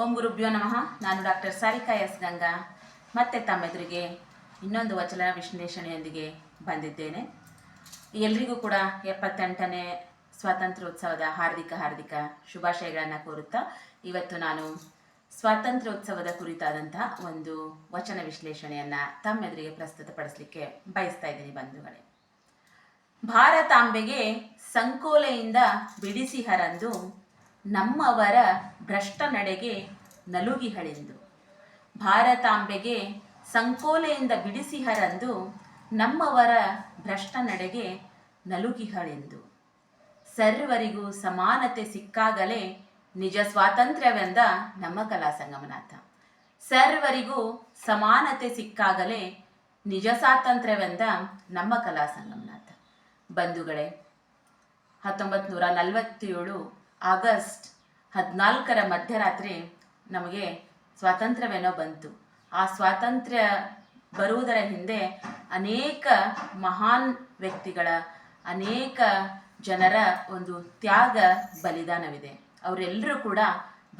ಓಂ ಗುರುಭ್ಯೋ ನಮಃ. ನಾನು ಡಾಕ್ಟರ್ ಸಾರಿಕಾ ಎಸ್ ಗಂಗಾ ಮತ್ತೆ ತಮ್ಮೆದುರಿಗೆ ಇನ್ನೊಂದು ವಚನ ವಿಶ್ಲೇಷಣೆಯೊಂದಿಗೆ ಬಂದಿದ್ದೇನೆ. ಎಲ್ರಿಗೂ ಕೂಡ 78ನೇ ಸ್ವಾತಂತ್ರ್ಯೋತ್ಸವದ ಹಾರ್ದಿಕ ಶುಭಾಶಯಗಳನ್ನು ಕೋರುತ್ತಾ ಇವತ್ತು ನಾನು ಸ್ವಾತಂತ್ರ್ಯೋತ್ಸವದ ಕುರಿತಾದಂತಹ ಒಂದು ವಚನ ವಿಶ್ಲೇಷಣೆಯನ್ನು ತಮ್ಮೆದುರಿಗೆ ಪ್ರಸ್ತುತಪಡಿಸಲಿಕ್ಕೆ ಬಯಸ್ತಾ ಇದ್ದೀನಿ ಬಂಧುಗಳೇ. ಭಾರತಾಂಬೆಗೆ ಸಂಕೋಲೆಯಿಂದ ಬಿಡಿಸಿ ಹರಂದು ನಮ್ಮವರ ಭ್ರಷ್ಟ ನಡೆಗೆ ನಲುಗಿಹಳೆಂದು. ಭಾರತಾಂಬೆಗೆ ಸಂಕೋಲೆಯಿಂದ ಬಿಡಿಸಿ ಹರಂದು ನಮ್ಮವರ ಭ್ರಷ್ಟ ನಡೆಗೆ ನಲುಗಿಹಳೆಂದು. ಸರ್ವರಿಗೂ ಸಮಾನತೆ ಸಿಕ್ಕಾಗಲೇ ನಿಜ ಸ್ವಾತಂತ್ರ್ಯವೆಂದ ನಮ್ಮ ಕಲಾ ಸಂಗಮನಾಥ. ಸರ್ವರಿಗೂ ಸಮಾನತೆ ಸಿಕ್ಕಾಗಲೇ ನಿಜ ಸ್ವಾತಂತ್ರ್ಯವೆಂದ ನಮ್ಮ ಕಲಾ ಸಂಗಮನಾಥ. ಬಂಧುಗಳೇ, 1947 ಆಗಸ್ಟ್ 14 ಮಧ್ಯರಾತ್ರಿ ನಮಗೆ ಸ್ವಾತಂತ್ರ್ಯವೇನೋ ಬಂತು. ಆ ಸ್ವಾತಂತ್ರ್ಯ ಬರುವುದರ ಹಿಂದೆ ಅನೇಕ ಮಹಾನ್ ವ್ಯಕ್ತಿಗಳ, ಅನೇಕ ಜನರ ಒಂದು ತ್ಯಾಗ ಬಲಿದಾನವಿದೆ. ಅವರೆಲ್ಲರೂ ಕೂಡ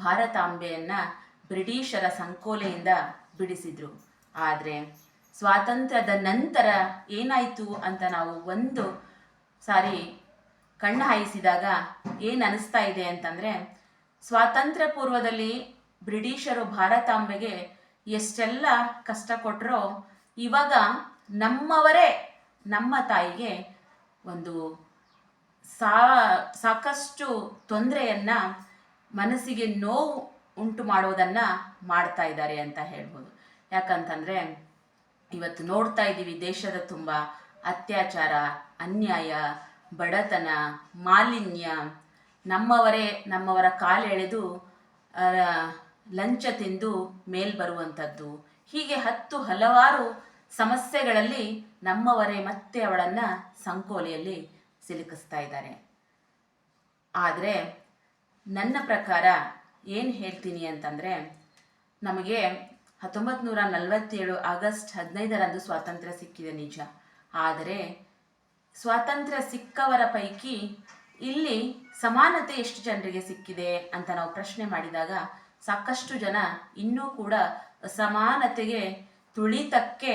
ಭಾರತಾಂಬೆಯನ್ನು ಬ್ರಿಟಿಷರ ಸಂಕೋಲೆಯಿಂದ ಬಿಡಿಸಿದ್ರು. ಆದರೆ ಸ್ವಾತಂತ್ರ್ಯದ ನಂತರ ಏನಾಯಿತು ಅಂತ ನಾವು ಒಂದು ಸಾರಿ ಕಣ್ಣು ಹಾಯಿಸಿದಾಗ ಏನು ಅನಿಸ್ತಾ ಇದೆ ಅಂತಂದರೆ, ಸ್ವಾತಂತ್ರ್ಯ ಪೂರ್ವದಲ್ಲಿ ಬ್ರಿಟಿಷರು ಭಾರತಾಂಬೆಗೆ ಎಷ್ಟೆಲ್ಲ ಕಷ್ಟ ಕೊಟ್ಟರೋ, ಇವಾಗ ನಮ್ಮವರೇ ನಮ್ಮ ತಾಯಿಗೆ ಒಂದು ಸಾಕಷ್ಟು ತೊಂದರೆಯನ್ನು, ಮನಸ್ಸಿಗೆ ನೋವು ಉಂಟು ಮಾಡೋದನ್ನು ಮಾಡ್ತಾ ಇದ್ದಾರೆ ಅಂತ ಹೇಳ್ಬೋದು. ಯಾಕಂತಂದರೆ ಇವತ್ತು ನೋಡ್ತಾ ಇದ್ದೀವಿ ದೇಶದ ತುಂಬ ಅತ್ಯಾಚಾರ, ಅನ್ಯಾಯ, ಬಡತನ, ಮಾಲಿನ್ಯ, ನಮ್ಮವರ ಕಾಲೆಳೆದು ಲಂಚ ತಿಂದು ಮೇಲ್ ಬರುವಂಥದ್ದು, ಹೀಗೆ ಹಲವಾರು ಸಮಸ್ಯೆಗಳಲ್ಲಿ ನಮ್ಮವರೇ ಮತ್ತೆ ಅವಳನ್ನು ಸಂಕೋಲೆಯಲ್ಲಿ ಸಿಲುಕಿಸ್ತಾ ಇದ್ದಾರೆ. ಆದರೆ ನನ್ನ ಪ್ರಕಾರ ಏನು ಹೇಳ್ತೀನಿ ಅಂತಂದರೆ, ನಮಗೆ 1947 ಆಗಸ್ಟ್ 15 ಸ್ವಾತಂತ್ರ್ಯ ಸಿಕ್ಕಿದೆ ನಿಜ. ಆದರೆ ಸ್ವಾತಂತ್ರ್ಯ ಸಿಕ್ಕವರ ಪೈಕಿ ಇಲ್ಲಿ ಸಮಾನತೆ ಎಷ್ಟು ಜನರಿಗೆ ಸಿಕ್ಕಿದೆ ಅಂತ ನಾವು ಪ್ರಶ್ನೆ ಮಾಡಿದಾಗ ಸಾಕಷ್ಟು ಜನ ಇನ್ನೂ ಕೂಡ ಅಸಮಾನತೆಗೆ ತುಳಿತಕ್ಕೆ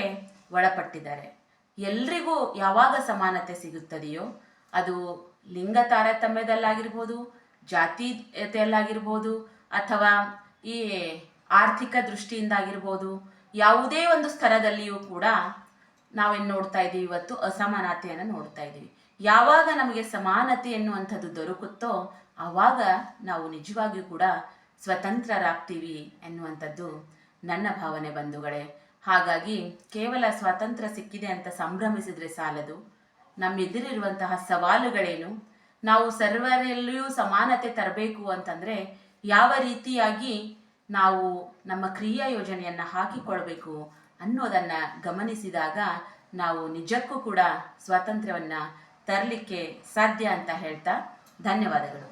ಒಳಪಟ್ಟಿದ್ದಾರೆ. ಎಲ್ರಿಗೂ ಯಾವಾಗ ಸಮಾನತೆ ಸಿಗುತ್ತದೆಯೋ ಅದು ಲಿಂಗ ತಾರತಮ್ಯದಲ್ಲಾಗಿರ್ಬೋದು, ಜಾತೀಯತೆಯಲ್ಲಾಗಿರ್ಬೋದು, ಅಥವಾ ಈ ಆರ್ಥಿಕ ದೃಷ್ಟಿಯಿಂದಾಗಿರ್ಬೋದು, ಯಾವುದೇ ಒಂದು ಸ್ತರದಲ್ಲಿಯೂ ಕೂಡ ನಾವೇನು ನೋಡ್ತಾ ಇದ್ದೀವಿ, ಇವತ್ತು ಅಸಮಾನತೆಯನ್ನು ನೋಡ್ತಾ ಇದ್ದೀವಿ. ಯಾವಾಗ ನಮಗೆ ಸಮಾನತೆ ಎನ್ನುವಂಥದ್ದು ದೊರಕುತ್ತೋ ಆವಾಗ ನಾವು ನಿಜವಾಗಿಯೂ ಕೂಡ ಸ್ವತಂತ್ರರಾಗ್ತೀವಿ ಎನ್ನುವಂಥದ್ದು ನನ್ನ ಭಾವನೆ ಬಂಧುಗಳೇ. ಹಾಗಾಗಿ ಕೇವಲ ಸ್ವಾತಂತ್ರ್ಯ ಸಿಕ್ಕಿದೆ ಅಂತ ಸಂಭ್ರಮಿಸಿದರೆ ಸಾಲದು. ನಮ್ಮೆದುರಿರುವಂತಹ ಸವಾಲುಗಳೇನು, ನಾವು ಸರ್ವರಲ್ಲಿಯೂ ಸಮಾನತೆ ತರಬೇಕು ಅಂತಂದರೆ ಯಾವ ರೀತಿಯಾಗಿ ನಾವು ನಮ್ಮ ಕ್ರಿಯಾ ಯೋಜನೆಯನ್ನು ಹಾಕಿಕೊಳ್ಬೇಕು ಅನ್ನೋದನ್ನು ಗಮನಿಸಿದಾಗ ನಾವು ನಿಜಕ್ಕೂ ಕೂಡ ಸ್ವಾತಂತ್ರ್ಯವನ್ನು ತರಲಿಕ್ಕೆ ಸಾಧ್ಯ ಅಂತ ಹೇಳ್ತಾ ಧನ್ಯವಾದಗಳು.